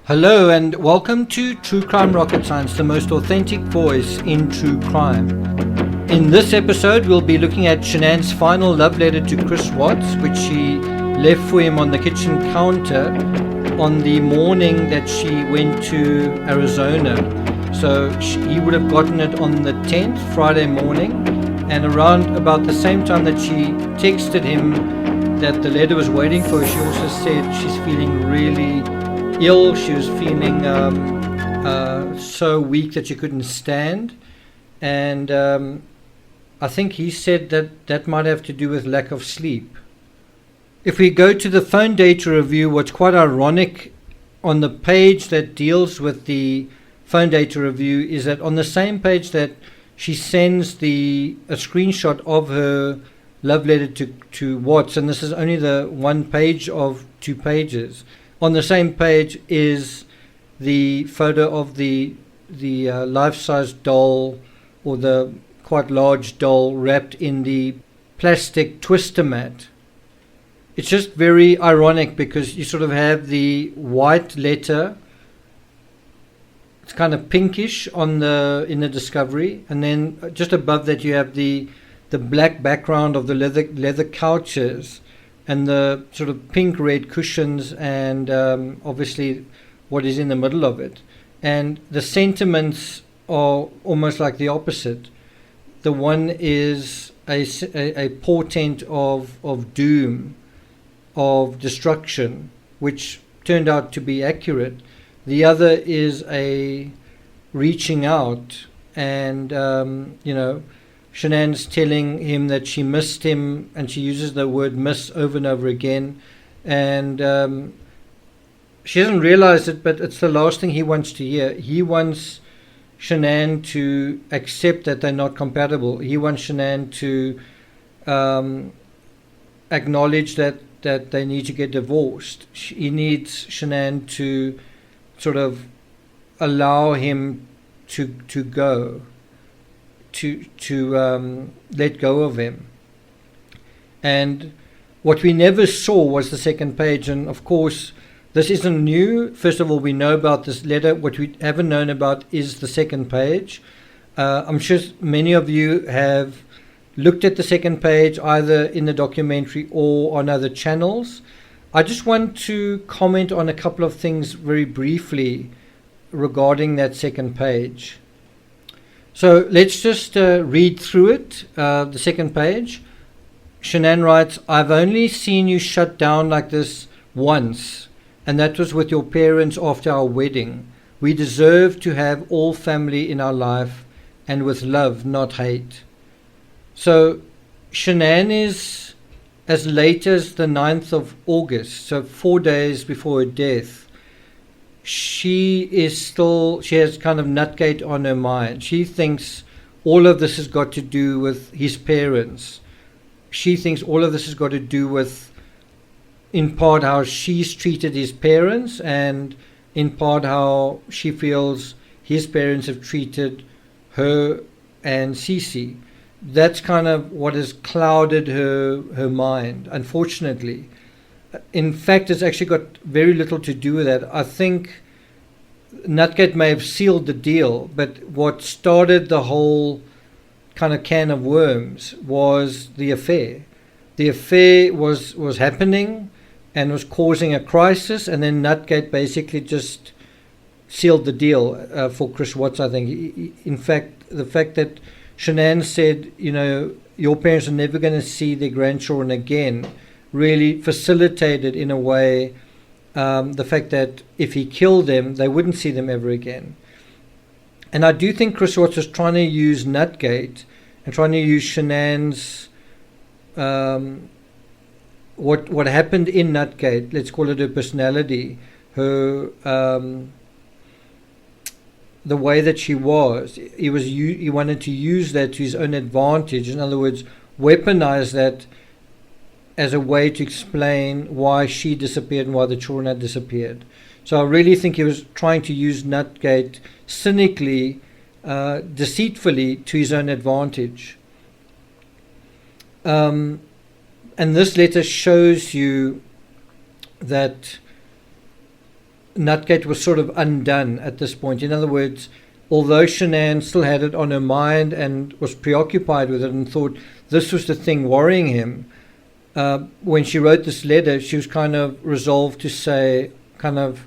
Hello and welcome to True Crime Rocket Science, the most authentic voice in true crime. In this episode, we'll be looking at Shanann's final love letter to Chris Watts, which she left for him on the kitchen counter on the morning that she went to Arizona. So he would have gotten it on the 10th, Friday morning, and around about the same time that she texted him that the letter was waiting for her, she also said she's feeling really ill. She was feeling so weak that she couldn't stand, and I think he said that might have to do with lack of sleep. If we go to the phone data review, what's quite ironic on the page that deals with the phone data review is that on the same page that she sends a screenshot of her love letter to Watts, and this is only the one page of 2 pages. On the same page is the photo of the life-size doll, or the quite large doll, wrapped in the plastic twister mat. It's just very ironic because you sort of have the white letter, it's kind of pinkish in the discovery, and then just above that you have the black background of the leather couches and the sort of pink red cushions, and obviously what is in the middle of it. And the sentiments are almost like the opposite. The one is a portent of doom, of destruction, which turned out to be accurate. The other is a reaching out, and Shanann's telling him that she missed him, and she uses the word miss over and over again, and she doesn't realize it, but it's the last thing he wants to hear. He wants Shanann to accept that they're not compatible. He wants Shanann to acknowledge that they need to get divorced. He needs Shanann to sort of allow him to go, to let go of him. And what we never saw was the second page, and of course this isn't new. First of all, we know about this letter. What we haven't known about is the second page. I'm sure many of you have looked at the second page either in the documentary or on other channels. I just want to comment on a couple of things very briefly regarding that second page. So let's just read through it, the second page. Shanann writes, "I've only seen you shut down like this once, and that was with your parents after our wedding. We deserve to have all family in our life, and with love, not hate." So Shanann is as late as the 9th of August, so 4 days before her death. She has kind of Nutgate on her mind. She thinks all of this has got to do with his parents. She thinks all of this has got to do with, in part, how she's treated his parents, and in part how she feels his parents have treated her and Cece. That's kind of what has clouded her mind, unfortunately. In fact, it's actually got very little to do with that. I think Nutgate may have sealed the deal, but what started the whole kind of can of worms was the affair. The affair was happening and was causing a crisis, and then Nutgate basically just sealed the deal for Chris Watts, I think. In fact, the fact that Shanann said, your parents are never going to see their grandchildren again, really facilitated in a way the fact that if he killed them, they wouldn't see them ever again. And I do think Chris Watts was trying to use Nutgate and trying to use Shanann's what happened in Nutgate, let's call it her personality, her the way that she was. He wanted to use that to his own advantage. In other words, weaponize that as a way to explain why she disappeared and why the children had disappeared. So I really think he was trying to use Nutgate cynically, deceitfully, to his own advantage. And this letter shows you that Nutgate was sort of undone at this point. In other words, although Shanann still had it on her mind and was preoccupied with it and thought this was the thing worrying him, when she wrote this letter, she was kind of resolved to say, kind of,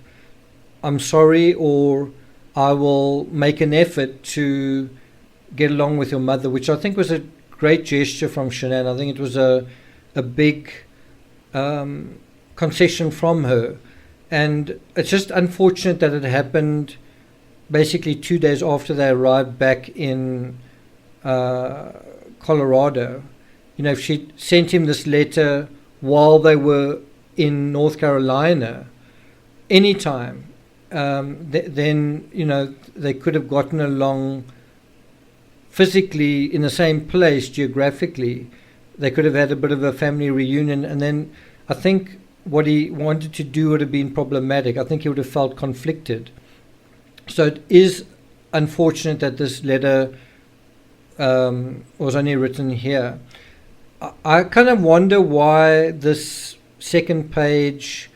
I'm sorry, or I will make an effort to get along with your mother, which I think was a great gesture from Shanann. I think it was a big concession from her. And it's just unfortunate that it happened basically 2 days after they arrived back in Colorado. You know, if she sent him this letter while they were in North Carolina, anytime, then, you know, they could have gotten along physically in the same place, geographically. They could have had a bit of a family reunion. And then I think what he wanted to do would have been problematic. I think he would have felt conflicted. So it is unfortunate that this letter was only written here. I kind of wonder why this second page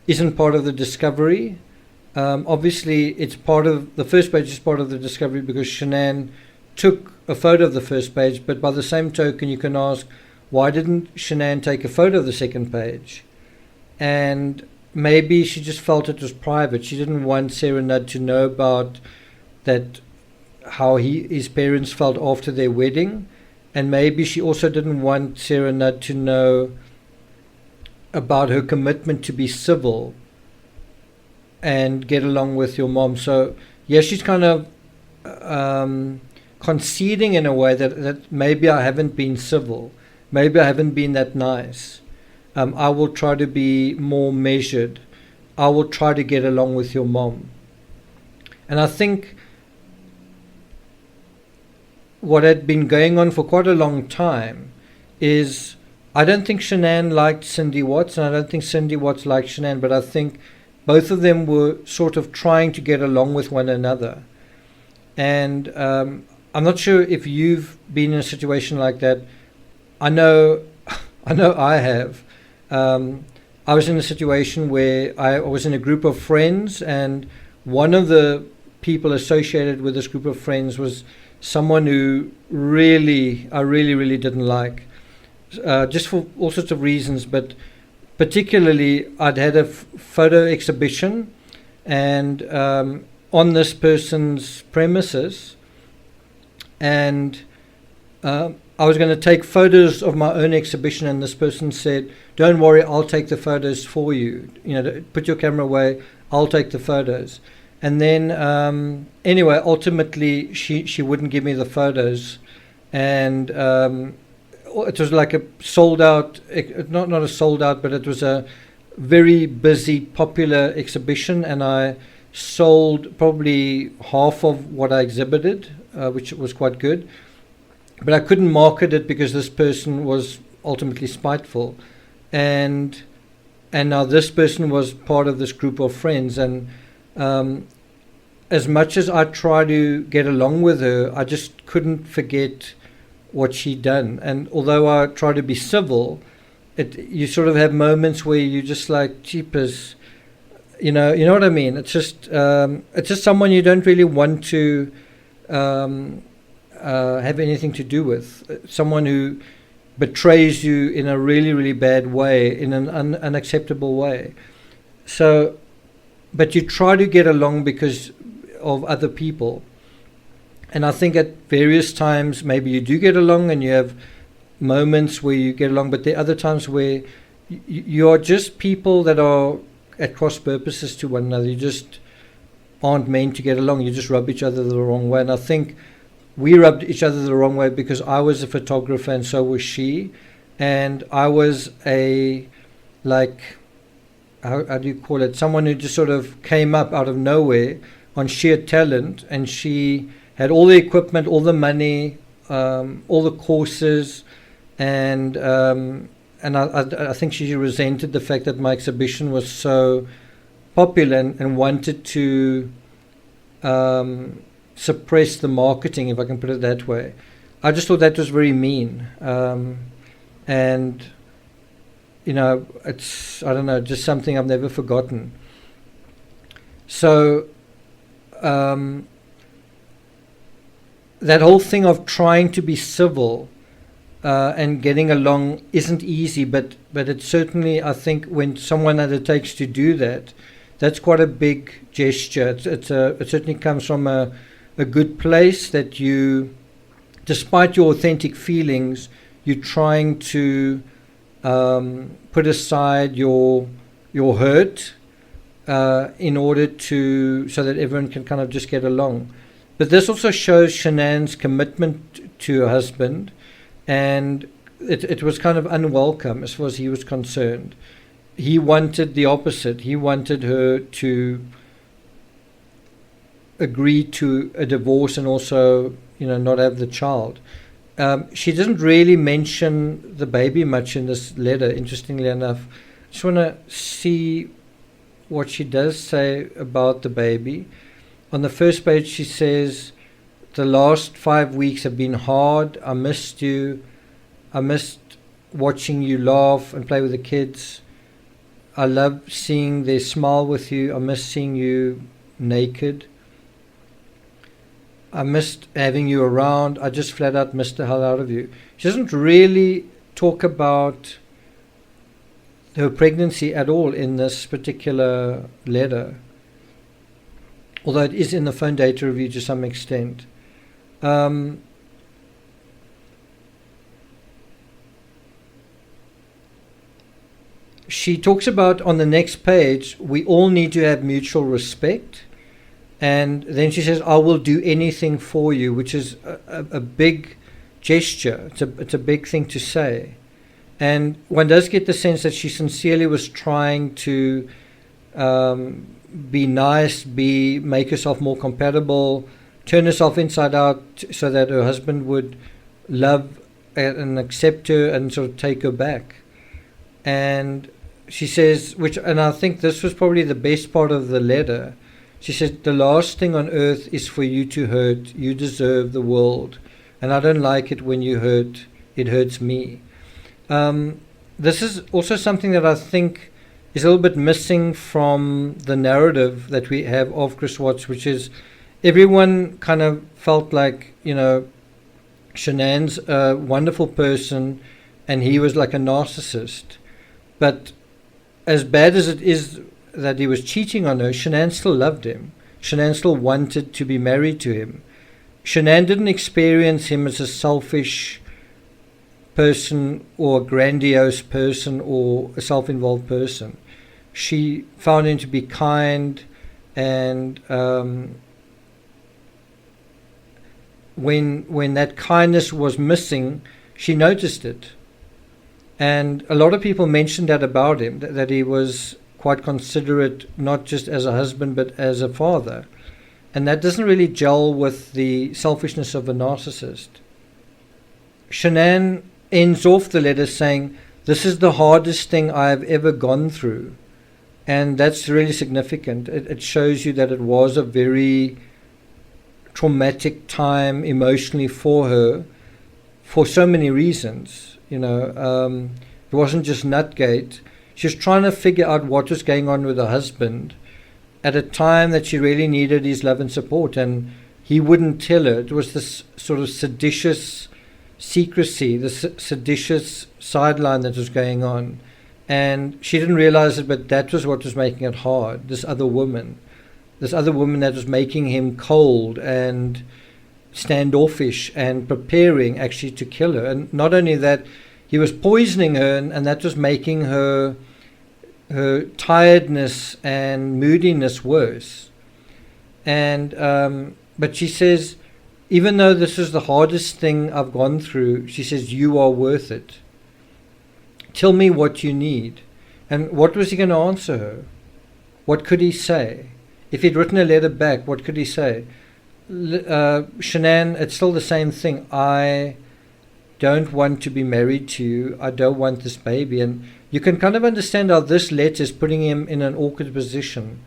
isn't part of the discovery. Obviously, it's part of the first page is part of the discovery because Shanann took a photo of the first page. But by the same token, you can ask, why didn't Shanann take a photo of the second page? And maybe she just felt it was private. She didn't want Shanann to know about that, how his parents felt after their wedding. And maybe she also didn't want Shanann to know about her commitment to be civil and get along with your mom. So, yeah, she's kind of conceding in a way that maybe I haven't been civil. Maybe I haven't been that nice. I will try to be more measured. I will try to get along with your mom. And I think what had been going on for quite a long time is, I don't think Shanann liked Cindy Watts, and I don't think Cindy Watts liked Shanann, but I think both of them were sort of trying to get along with one another. And I'm not sure if you've been in a situation like that. I know I have. I was in a situation where I was in a group of friends, and one of the people associated with this group of friends was someone who I really didn't like, just for all sorts of reasons. But particularly, I'd had a photo exhibition, and on this person's premises, and I was going to take photos of my own exhibition, and this person said, "Don't worry, I'll take the photos for you. You know, put your camera away. I'll take the photos." And then, anyway, ultimately, she wouldn't give me the photos, and it was like a sold out, not a sold out, but it was a very busy, popular exhibition, and I sold probably half of what I exhibited, which was quite good. But I couldn't market it because this person was ultimately spiteful, and now this person was part of this group of friends, and as much as I tried to get along with her, I just couldn't forget what she'd done. And although I try to be civil, you sort of have moments where you just like, jeepers, you know what I mean. It's just someone you don't really want to have anything to do with. Someone who betrays you in a really bad way, in an unacceptable way. So, but you try to get along because of other people. And I think at various times maybe you do get along and you have moments where you get along, but there are other times where you are just people that are at cross purposes to one another. You just aren't meant to get along. You just rub each other the wrong way. And I think we rubbed each other the wrong way because I was a photographer and so was she. And I was how do you call it? Someone who just sort of came up out of nowhere on sheer talent, and she had all the equipment, all the money, all the courses, and I think she resented the fact that my exhibition was so popular and wanted to suppress the marketing, if I can put it that way. I just thought that was very mean, and it's, I don't know, just something I've never forgotten. So that whole thing of trying to be civil and getting along isn't easy, but it's certainly, I think, when someone undertakes to do that, that's quite a big gesture. It certainly comes from a good place, that you, despite your authentic feelings, you're trying to put aside your hurt in order to, so that everyone can kind of just get along. But this also shows Shanann's commitment to her husband, and it was kind of unwelcome as far as he was concerned. He wanted the opposite. He wanted her to agree to a divorce and also, not have the child. She doesn't really mention the baby much in this letter, interestingly enough. I just want to see what she does say about the baby. On the first page, she says, "The last 5 weeks have been hard. I missed you. I missed watching you laugh and play with the kids. I love seeing their smile with you. I miss seeing you naked. I missed having you around. I just flat out missed the hell out of you." She doesn't really talk about her pregnancy at all in this particular letter, although it is in the phone data review to some extent. She talks about, on the next page, we all need to have mutual respect. And then she says, "I will do anything for you," which is a big gesture. It's a big thing to say. And one does get the sense that she sincerely was trying to be nice, make herself more compatible, turn herself inside out so that her husband would love and accept her and sort of take her back. And she says, and I think this was probably the best part of the letter, she said, "The last thing on earth is for you to hurt. You deserve the world. And I don't like it when you hurt. It hurts me." This is also something that I think is a little bit missing from the narrative that we have of Chris Watts, which is everyone kind of felt like, Shanann's a wonderful person and he was like a narcissist. But as bad as it is that he was cheating on her, Shanann still loved him. Shanann still wanted to be married to him. Shanann didn't experience him as a selfish person or a grandiose person or a self-involved person. She found him to be kind, and when that kindness was missing, she noticed it. And a lot of people mentioned that about him, that he was quite considerate, not just as a husband, but as a father. And that doesn't really gel with the selfishness of a narcissist. Shanann ends off the letter saying, "This is the hardest thing I have ever gone through." And that's really significant. It shows you that it was a very traumatic time emotionally for her, for so many reasons. It wasn't just Nutgate. She was trying to figure out what was going on with her husband at a time that she really needed his love and support, and he wouldn't tell her. It was this sort of seditious secrecy, this seditious sideline that was going on, and she didn't realize it, but that was what was making it hard. This other woman that was making him cold and standoffish and preparing actually to kill her. And not only that, he was poisoning her, and that was making her tiredness and moodiness worse. And but she says, even though this is the hardest thing I've gone through, she says, "You are worth it. Tell me what you need." And what was he going to answer her? What could he say? If he'd written a letter back, what could he say? "Shanann, it's still the same thing. I don't want to be married to you. I don't want this baby." And you can kind of understand how this letter is putting him in an awkward position.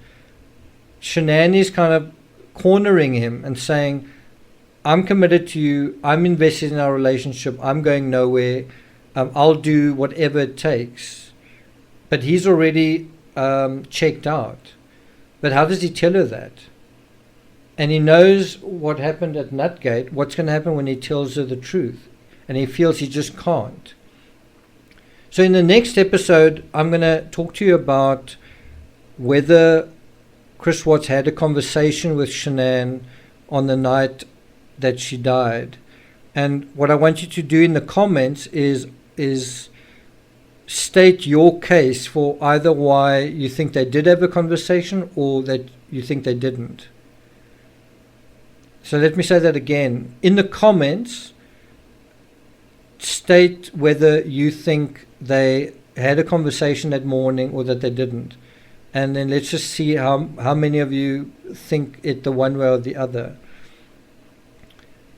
Shanann is kind of cornering him and saying, "I'm committed to you. I'm invested in our relationship. I'm going nowhere. I'll do whatever it takes." But he's already checked out. But how does he tell her that? And he knows what happened at Nutgate, what's going to happen when he tells her the truth. And he feels he just can't. So in the next episode, I'm going to talk to you about whether Chris Watts had a conversation with Shanann on the night that she died. And what I want you to do in the comments is state your case for either why you think they did have a conversation or that you think they didn't. So let me say that again. In the comments, state whether you think they had a conversation that morning or that they didn't. And then let's just see how many of you think it the one way or the other.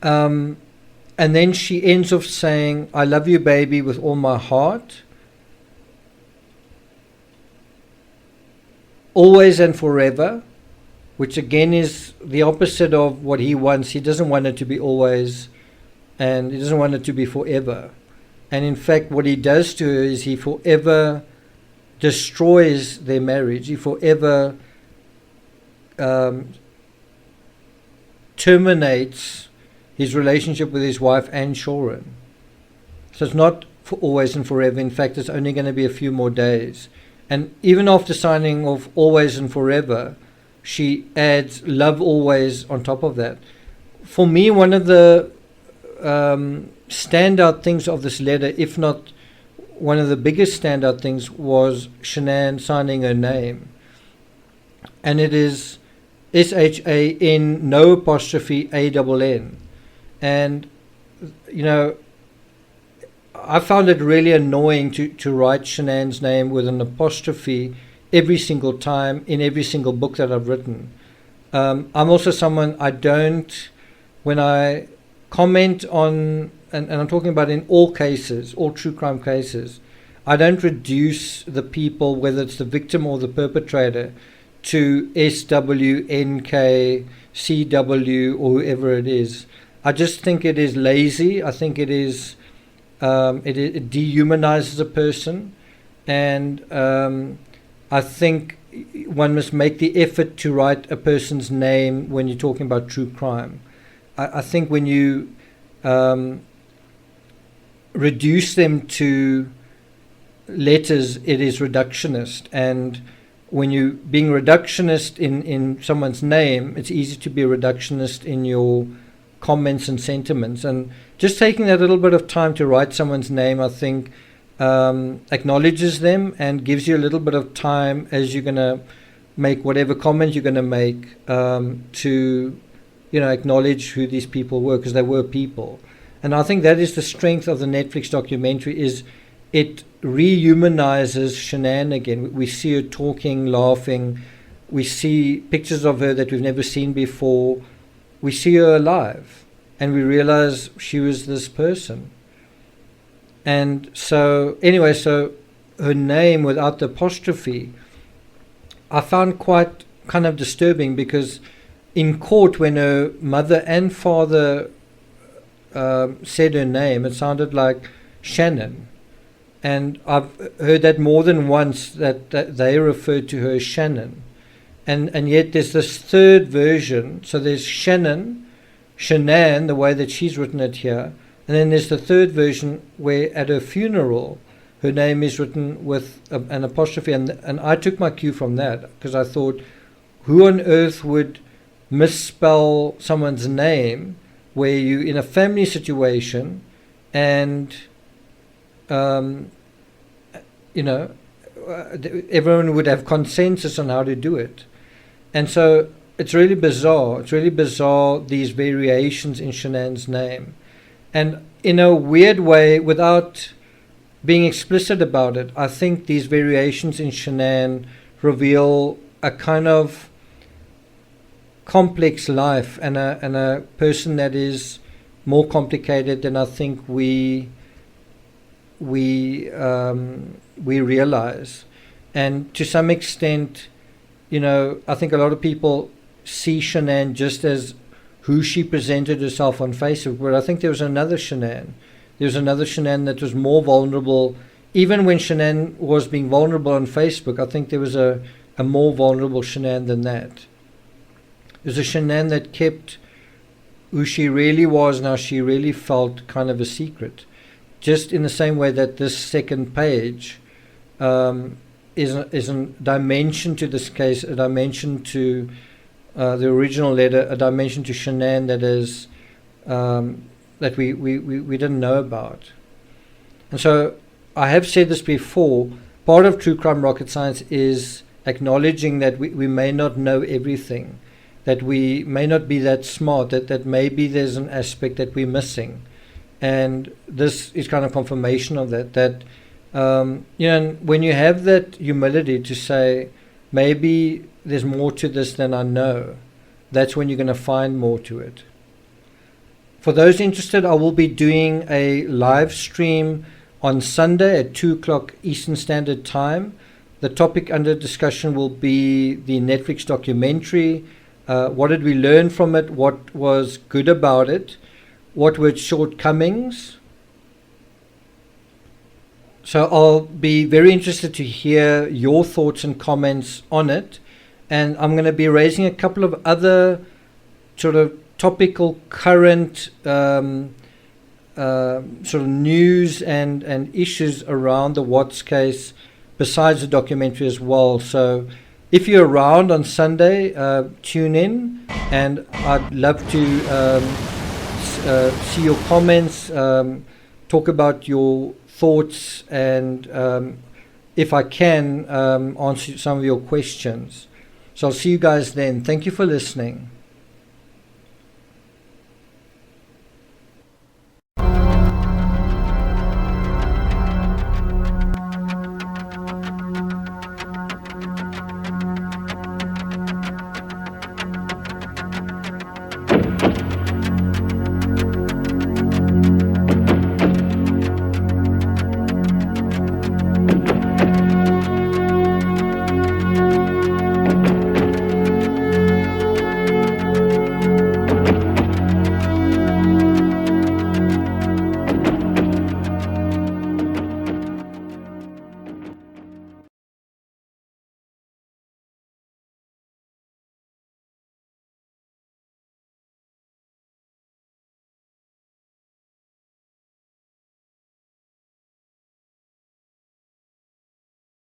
And then she ends off saying, I love you, baby, with all my heart. Always and forever, which again is the opposite of what he wants. He doesn't want it to be always, and he doesn't want it to be forever. And in fact, what he does to her is he forever destroys their marriage. He forever terminates his relationship with his wife and Shanann. So it's not for always and forever. In fact, it's only going to be a few more days. And even after signing off always and forever, she adds love always on top of that. For me, one of the standout things of this letter, if not one of the biggest standout things, was Shanann signing her name. And it is S-H-A-N, no apostrophe, A-double-N. And, you know, I found it really annoying to write Shanann's name with an apostrophe every single time in every single book that I've written. I'm also someone, when I comment on, and I'm talking about in all cases, all true crime cases, I don't reduce the people, whether it's the victim or the perpetrator, to SW, NK, CW, or whoever it is. I just think it is lazy. I think it is, it dehumanizes a person. And I think one must make the effort to write a person's name when you're talking about true crime. I think when you reduce them to letters, it is reductionist. And when you're being reductionist in someone's name, it's easy to be a reductionist in your comments and sentiments. And just taking that little bit of time to write someone's name, I think, acknowledges them and gives you a little bit of time as you're going to make whatever comment you're going to make to, you know, acknowledge who these people were, because they were people. And I think that is the strength of the Netflix documentary, is it rehumanizes Shanann again. We see her talking, laughing. We see pictures of her that we've never seen before. We see her alive, and we realize she was this person. And so, anyway, so her name without the apostrophe, I found quite kind of disturbing, because in court, when her mother and father said her name, it sounded like Shan'ann. And I've heard that more than once, that they referred to her as Shan'ann. And yet there's this third version. So there's Shan'ann, the way that she's written it here. And then there's the third version where at her funeral, her name is written with an apostrophe. And I took my cue from that, because I thought, who on earth would misspell someone's name where you're in a family situation and, you know, everyone would have consensus on how to do it. And so it's really bizarre. It's really bizarre, these variations in Shanann's name. And in a weird way, without being explicit about it, I think these variations in Shanann reveal a kind of complex life and a person that is more complicated than I think we realize. And to some extent, you know, I think a lot of people see Shanann just as who she presented herself on Facebook, but I think there was another Shanann. There was another Shanann that was more vulnerable. Even when Shanann was being vulnerable on Facebook, I think there was a a more vulnerable Shanann than that. It was a Shanann that kept who she really was and how she really felt kind of a secret. Just in the same way that this second page is a dimension to this case, a dimension to the original letter, a dimension to Shanann that is that we didn't know about. And so I have said this before, part of True Crime Rocket Science is acknowledging that we may not know everything, that we may not be that smart, that maybe there's an aspect that we're missing. And this is kind of confirmation of that when you have that humility to say, maybe there's more to this than I know, that's when you're going to find more to it. For those interested, I will be doing a live stream on Sunday at 2 o'clock Eastern Standard Time. The topic under discussion will be the Netflix documentary. What did we learn from it? What was good about it? What were its shortcomings? So I'll be very interested to hear your thoughts and comments on it. And I'm going to be raising a couple of other sort of topical, current sort of news and issues around the Watts case, besides the documentary as well. So if you're around on Sunday, tune in, and I'd love to see your comments, talk about your thoughts, and if I can, answer some of your questions. So I'll see you guys then. Thank you for listening.